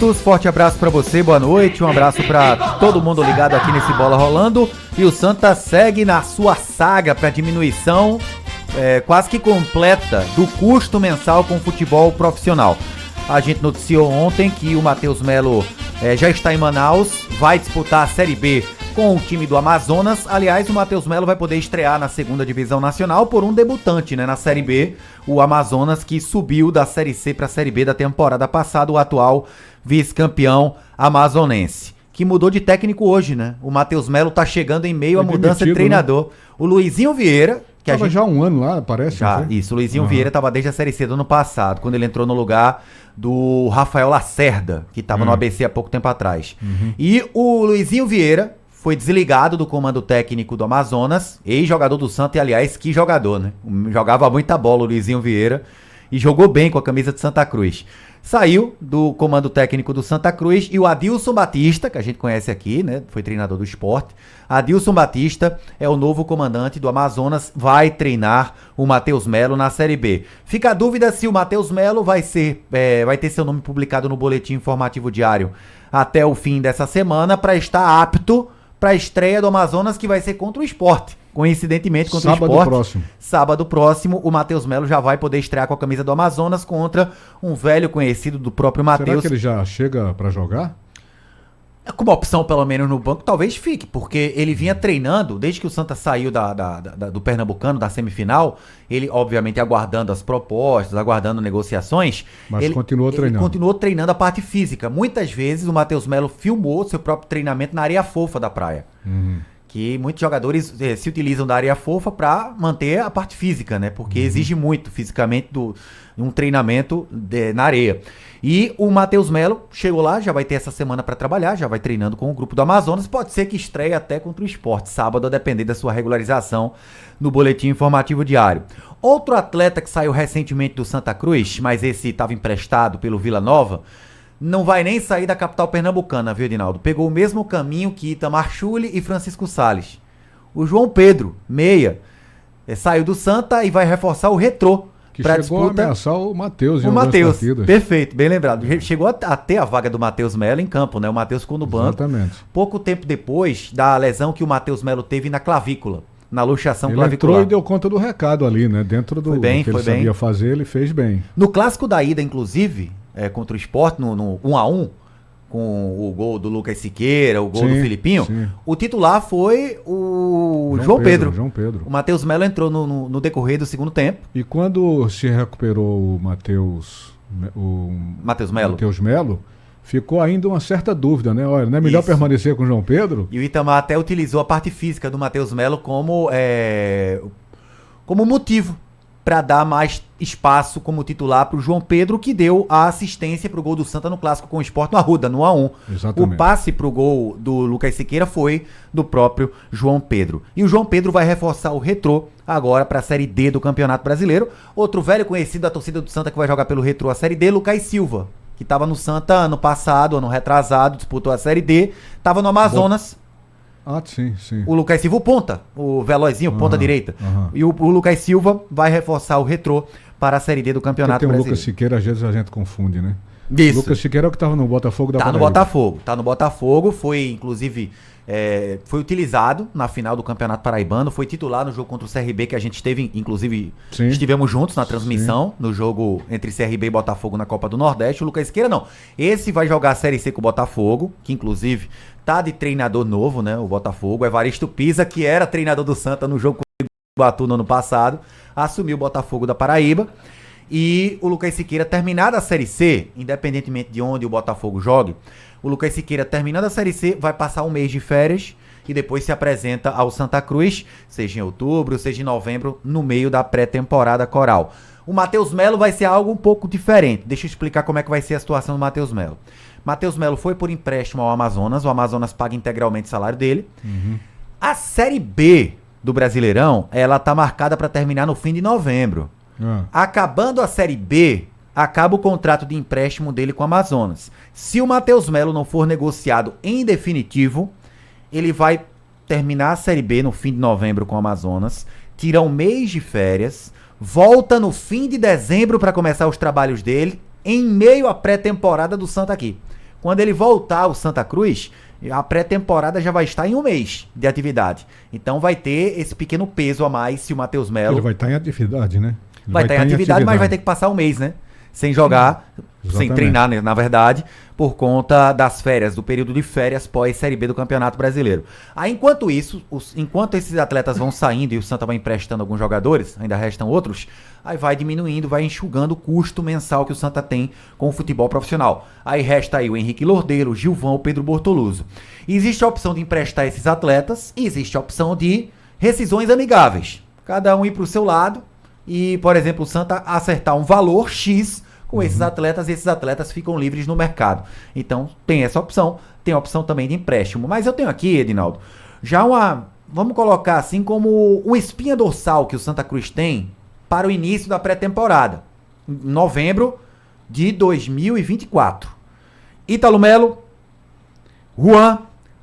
Forte abraço pra você, boa noite, um abraço pra todo mundo ligado aqui nesse Bola Rolando. E o Santa segue na sua saga pra diminuição quase que completa do custo mensal com o futebol profissional. A gente noticiou ontem que o Matheus Melo já está em Manaus, vai disputar a Série B com o time do Amazonas. Aliás, o Matheus Melo vai poder estrear na segunda divisão nacional por um debutante, né, na Série B, o Amazonas, que subiu da Série C para a Série B da temporada passada, o atual vice-campeão amazonense, que mudou de técnico hoje, né? O Matheus Melo tá chegando em meio à mudança de treinador. Né? O Luizinho Vieira, que tava já há um ano lá, parece. Já, isso, o Luizinho Vieira tava desde a Série C do ano passado, quando ele entrou no lugar do Rafael Lacerda, que tava no ABC há pouco tempo atrás. E o Luizinho Vieira foi desligado do comando técnico do Amazonas, ex-jogador do Santa, e aliás, que jogador, né? Jogava muita bola o Luizinho Vieira e jogou bem com a camisa de Santa Cruz. Saiu do comando técnico do Santa Cruz e o Adilson Batista, que a gente conhece aqui, né? Foi treinador do Sport. Adilson Batista é o novo comandante do Amazonas, vai treinar o Matheus Melo na Série B. Fica a dúvida se o Matheus Melo vai ter seu nome publicado no Boletim Informativo Diário até o fim dessa semana para estar apto para a estreia do Amazonas, que vai ser contra o Sport. Coincidentemente, contra o Sport. Sábado próximo, o Matheus Melo já vai poder estrear com a camisa do Amazonas contra um velho conhecido do próprio Matheus. Será que ele já chega para jogar? Como opção, pelo menos no banco, talvez fique, porque ele vinha treinando, desde que o Santa saiu do Pernambucano, da semifinal, ele, obviamente, aguardando as propostas, aguardando negociações. Mas ele continuou treinando. Ele continuou treinando a parte física. Muitas vezes o Matheus Melo filmou seu próprio treinamento na areia fofa da praia. Que muitos jogadores se utilizam da areia fofa para manter a parte física, né? Porque exige muito fisicamente um treinamento na areia. E o Matheus Melo chegou lá, já vai ter essa semana para trabalhar, já vai treinando com o grupo do Amazonas. Pode ser que estreie até contra o Sport, sábado, a depender da sua regularização no Boletim Informativo Diário. Outro atleta que saiu recentemente do Santa Cruz, mas esse estava emprestado pelo Vila Nova, não vai nem sair da capital pernambucana, viu, Edinaldo? Pegou o mesmo caminho que Itamar Schulli e Francisco Salles. O João Pedro, meia, saiu do Santa e vai reforçar o Retrô. Que chegou disputa, a ameaçar o Matheus em algumas partidas. Perfeito, bem lembrado. Chegou a ter a vaga do Matheus Melo em campo, né? O Matheus ficou no banco. Exatamente. Pouco tempo depois da lesão que o Matheus Melo teve na clavícula, na luxação clavicular. Ele entrou e deu conta do recado ali, né? Dentro do que ele sabia fazer, ele fez bem. No clássico da ida, inclusive, contra o Sport, no 1-1, com o gol do Lucas Siqueira, o gol do Filipinho, o titular foi o João Pedro. O Matheus Melo entrou no decorrer do segundo tempo. E quando se recuperou o Matheus Melo, ficou ainda uma certa dúvida, né? Olha, não é melhor permanecer com o João Pedro? E o Itamar até utilizou a parte física do Matheus Melo como motivo para dar mais espaço como titular para o João Pedro, que deu a assistência para o gol do Santa no clássico com o Sport no Arruda, no 1-1. Exatamente. O passe para o gol do Lucas Siqueira foi do próprio João Pedro. E o João Pedro vai reforçar o Retrô agora para a Série D do Campeonato Brasileiro. Outro velho conhecido da torcida do Santa que vai jogar pelo Retrô a Série D, Lucas Silva, que estava no Santa ano passado, ano retrasado, disputou a Série D, estava no Amazonas. Sim. O Lucas Silva, o ponta, o velozinho, ponta direita. E o Lucas Silva vai reforçar o Retrô para a Série D do Campeonato Brasileiro. Tem o Lucas Siqueira, às vezes a gente confunde, né? Isso. O Lucas Siqueira é o que estava no Botafogo da Paraíba. Tá no Botafogo, foi inclusive foi utilizado na final do Campeonato Paraibano, foi titular no jogo contra o CRB, que a gente esteve, inclusive, estivemos juntos na transmissão, no jogo entre CRB e Botafogo na Copa do Nordeste. O Lucas Siqueira não. Esse vai jogar a Série C com o Botafogo, que inclusive tá de treinador novo, né? O Botafogo, Evaristo Pisa, que era treinador do Santa no jogo com o Iguatu no ano passado, assumiu o Botafogo da Paraíba. E o Lucas Siqueira, terminada a Série C, independentemente de onde o Botafogo jogue, o Lucas Siqueira, terminando a Série C, vai passar um mês de férias e depois se apresenta ao Santa Cruz, seja em outubro, seja em novembro, no meio da pré-temporada coral. O Matheus Melo vai ser algo um pouco diferente. Deixa eu explicar como é que vai ser a situação do Matheus Melo. Matheus Melo foi por empréstimo ao Amazonas, o Amazonas paga integralmente o salário dele. A Série B do Brasileirão, ela tá marcada para terminar no fim de novembro. Acabando a Série B, acaba o contrato de empréstimo dele com o Amazonas. Se o Matheus Melo não for negociado em definitivo, ele vai terminar a Série B no fim de novembro com o Amazonas, tira um mês de férias, volta no fim de dezembro para começar os trabalhos dele, em meio à pré-temporada do Santa aqui. Quando ele voltar ao Santa Cruz, a pré-temporada já vai estar em um mês de atividade. Então vai ter esse pequeno peso a mais se o Matheus Melo... Ele vai estar em atividade, né? Vai estar em atividade, mas vai ter que passar um mês, né? Sem jogar, sem treinar, né, na verdade, por conta das férias, do período de férias pós-Série B do Campeonato Brasileiro. Aí, enquanto isso, enquanto esses atletas vão saindo e o Santa vai emprestando alguns jogadores, ainda restam outros, aí vai diminuindo, vai enxugando o custo mensal que o Santa tem com o futebol profissional. Aí resta aí o Henrique Lordeiro, o Gilvão, o Pedro Bortoluso. E existe a opção de emprestar esses atletas e existe a opção de rescisões amigáveis. Cada um ir para o seu lado e, por exemplo, o Santa acertar um valor X com esses atletas e esses atletas ficam livres no mercado. Então, tem essa opção. Tem a opção também de empréstimo. Mas eu tenho aqui, Edinaldo, já vamos colocar assim como uma espinha dorsal que o Santa Cruz tem para o início da pré-temporada. Em novembro de 2024. Ítalo Melo, Juan,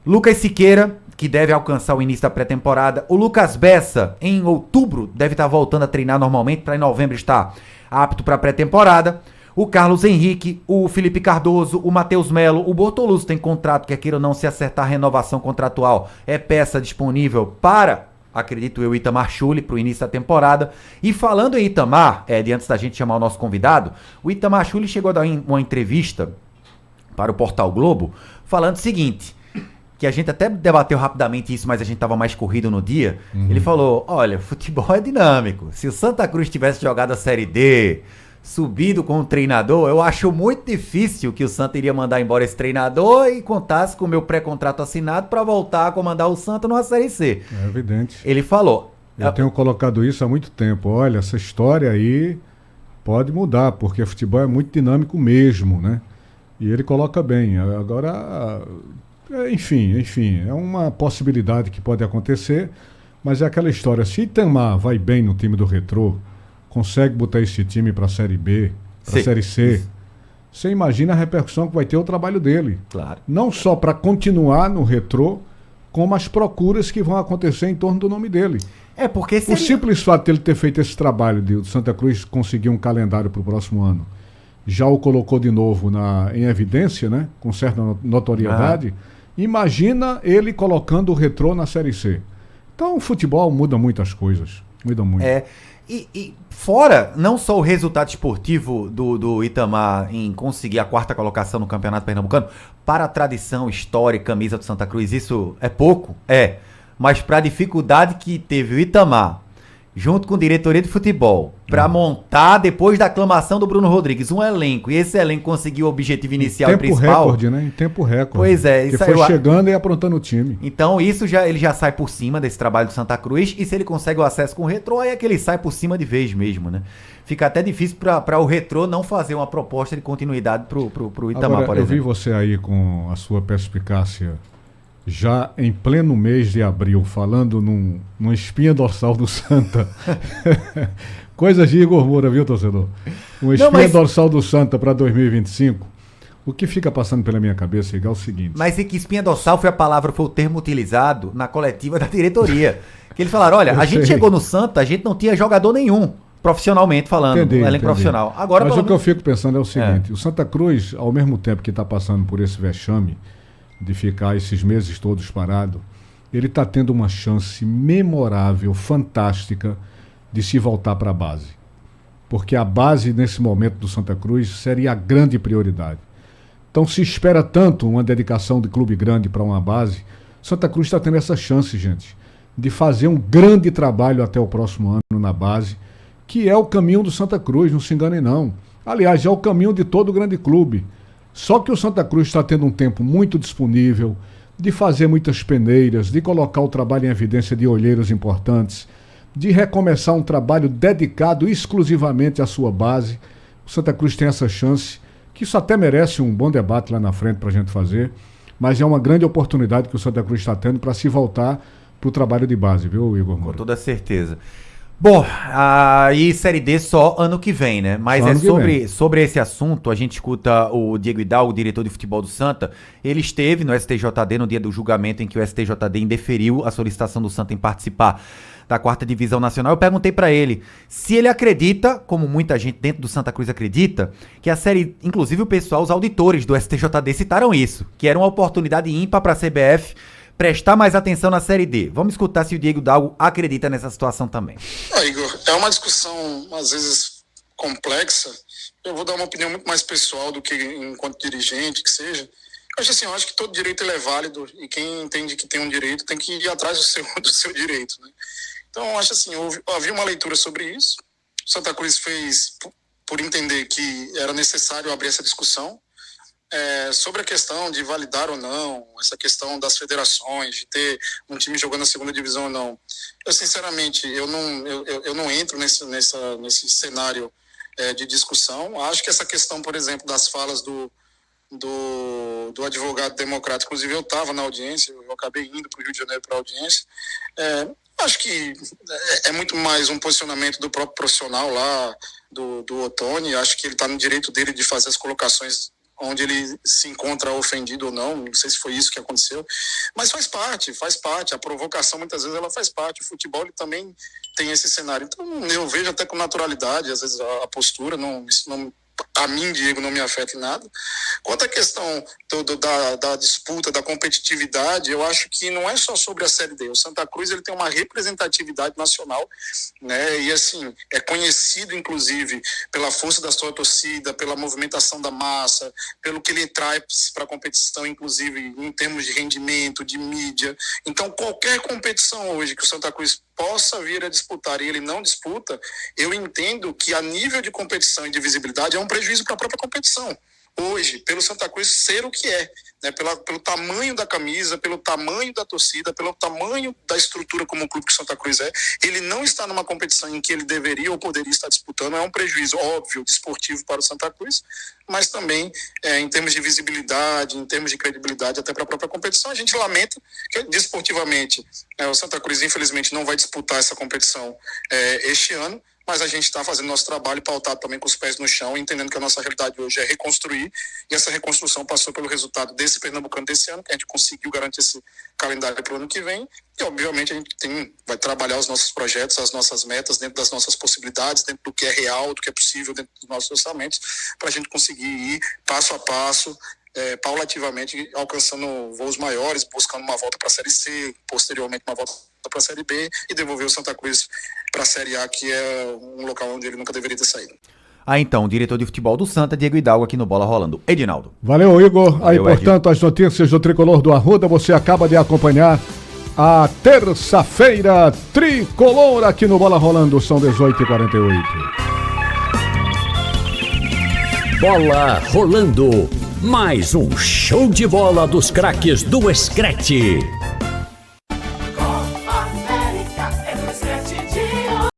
Lucas Siqueira, que deve alcançar o início da pré-temporada. O Lucas Bessa, em outubro, deve estar voltando a treinar normalmente, para em novembro estar apto para a pré-temporada. O Carlos Henrique, o Felipe Cardoso, o Matheus Melo, o Bortoluso tem contrato, quer queira ou não, se acertar a renovação contratual, é peça disponível para, acredito eu, Itamar Schulli, para o início da temporada. E falando em Itamar, antes da gente chamar o nosso convidado, o Itamar Schulli chegou a dar uma entrevista para o Portal Globo, falando o seguinte, que a gente até debateu rapidamente isso, mas a gente estava mais corrido no dia. Ele falou, olha, futebol é dinâmico. Se o Santa Cruz tivesse jogado a Série D, subido com o treinador, eu acho muito difícil que o Santa iria mandar embora esse treinador e contasse com o meu pré-contrato assinado para voltar a comandar o Santa numa Série C. É evidente. Ele falou... Eu tenho colocado isso há muito tempo. Olha, essa história aí pode mudar, porque o futebol é muito dinâmico mesmo, né? E ele coloca bem. Agora... Enfim, é uma possibilidade que pode acontecer, mas é aquela história, se Itamar vai bem no time do Retrô, consegue botar esse time para a Série B, para a Série C, você imagina a repercussão que vai ter o trabalho dele. Claro. Não só para continuar no Retrô, como as procuras que vão acontecer em torno do nome dele. Porque O simples fato de ele ter feito esse trabalho de Santa Cruz conseguir um calendário para o próximo ano, já o colocou de novo em evidência, né, com certa notoriedade. Imagina ele colocando o Retrô na Série C. Então o futebol muda muitas coisas. Muda muito. E fora, não só o resultado esportivo do Itamar em conseguir a 4ª colocação no Campeonato Pernambucano, para a tradição histórica, camisa do Santa Cruz, isso é pouco? Mas para a dificuldade que teve o Itamar, junto com a diretoria de futebol, para montar, depois da aclamação do Bruno Rodrigues, um elenco, e esse elenco conseguiu o objetivo inicial e principal. Em tempo recorde, né? Em tempo recorde. Pois é. Isso foi chegando e aprontando o time. Então ele já sai por cima desse trabalho do Santa Cruz, e se ele consegue o acesso com o Retrô, aí é que ele sai por cima de vez mesmo, né? Fica até difícil para o Retrô não fazer uma proposta de continuidade pro Itamar, agora, por exemplo. Eu vi você aí com a sua perspicácia, já em pleno mês de abril, falando numa espinha dorsal do Santa. Coisas de Igor Moura, viu, torcedor? Uma espinha dorsal do Santa para 2025. O que fica passando pela minha cabeça é o seguinte... Mas é que espinha dorsal foi o termo utilizado na coletiva da diretoria. Que eles falaram, olha, a gente chegou no Santa, a gente não tinha jogador nenhum, profissionalmente falando, elenco profissional. Agora, mas o que eu fico pensando é o seguinte, o Santa Cruz, ao mesmo tempo que está passando por esse vexame, de ficar esses meses todos parado, ele está tendo uma chance memorável, fantástica, de se voltar para a base. Porque a base, nesse momento do Santa Cruz, seria a grande prioridade. Então, se espera tanto uma dedicação de clube grande para uma base, Santa Cruz está tendo essa chance, gente, de fazer um grande trabalho até o próximo ano na base, que é o caminho do Santa Cruz, não se enganem não. Aliás, é o caminho de todo grande clube. Só que o Santa Cruz está tendo um tempo muito disponível de fazer muitas peneiras, de colocar o trabalho em evidência de olheiros importantes, de recomeçar um trabalho dedicado exclusivamente à sua base. O Santa Cruz tem essa chance, que isso até merece um bom debate lá na frente para a gente fazer, mas é uma grande oportunidade que o Santa Cruz está tendo para se voltar para o trabalho de base, viu, Igor Moura? Com toda certeza. Bom, aí Série D só ano que vem, né? Mas sobre esse assunto, a gente escuta o Diego Hidalgo, diretor de futebol do Santa. Ele esteve no STJD no dia do julgamento em que o STJD indeferiu a solicitação do Santa em participar da 4ª Divisão Nacional. Eu perguntei pra ele se ele acredita, como muita gente dentro do Santa Cruz acredita, que a Série... Inclusive o pessoal, os auditores do STJD citaram isso, que era uma oportunidade ímpar pra CBF prestar mais atenção na Série D. Vamos escutar se o Diego Hidalgo acredita nessa situação também. Igor, é uma discussão, às vezes, complexa. Eu vou dar uma opinião muito mais pessoal do que enquanto dirigente, que seja. Eu acho que todo direito ele é válido e quem entende que tem um direito tem que ir atrás do seu direito, né? Então, eu acho assim, havia uma leitura sobre isso. O Santa Cruz fez por entender que era necessário abrir essa discussão. Sobre a questão de validar ou não, essa questão das federações, de ter um time jogando na 2ª divisão ou não. Eu, sinceramente, eu não entro nesse cenário de discussão. Acho que essa questão, por exemplo, das falas do advogado democrático, inclusive eu estava na audiência, eu acabei indo para o Rio de Janeiro para a audiência, acho que é muito mais um posicionamento do próprio profissional lá, do Ottoni. Acho que ele está no direito dele de fazer as colocações onde ele se encontra ofendido ou não sei se foi isso que aconteceu, mas faz parte, a provocação muitas vezes ela faz parte, o futebol ele também tem esse cenário, então eu vejo até com naturalidade, às vezes a postura, isso não, a mim, Diego, não me afeta em nada. Quanto à questão da disputa, da competitividade, eu acho que não é só sobre a Série D. O Santa Cruz ele tem uma representatividade nacional, né? E assim, é conhecido, inclusive, pela força da sua torcida, pela movimentação da massa, pelo que ele traz para a competição, inclusive em termos de rendimento, de mídia. Então, qualquer competição hoje que o Santa Cruz possa vir a disputar e ele não disputa, eu entendo que a nível de competição e de visibilidade é um prejuízo para a própria competição. Hoje, pelo Santa Cruz ser o que é, né? Pelo tamanho da camisa, pelo tamanho da torcida, pelo tamanho da estrutura como o clube que o Santa Cruz é, ele não está numa competição em que ele deveria ou poderia estar disputando. É um prejuízo, óbvio, desportivo para o Santa Cruz, mas também em termos de visibilidade, em termos de credibilidade até para a própria competição. A gente lamenta que desportivamente o Santa Cruz infelizmente não vai disputar essa competição este ano, mas a gente está fazendo nosso trabalho pautado também com os pés no chão, entendendo que a nossa realidade hoje é reconstruir, e essa reconstrução passou pelo resultado desse Pernambucano desse ano, que a gente conseguiu garantir esse calendário para o ano que vem, e obviamente a gente vai trabalhar os nossos projetos, as nossas metas, dentro das nossas possibilidades, dentro do que é real, do que é possível, dentro dos nossos orçamentos, para a gente conseguir ir passo a passo, paulativamente alcançando voos maiores, buscando uma volta para a Série C, posteriormente uma volta para a Série B e devolver o Santa Cruz para a Série A, que é um local onde ele nunca deveria ter saído. Então, o diretor de futebol do Santa, Diego Hidalgo, aqui no Bola Rolando. Edinaldo. Valeu, Igor. Aí, portanto, as notícias do Tricolor do Arruda, você acaba de acompanhar a terça-feira tricolor aqui no Bola Rolando, são 18h48. Bola Rolando, mais um show de bola dos craques do Screte.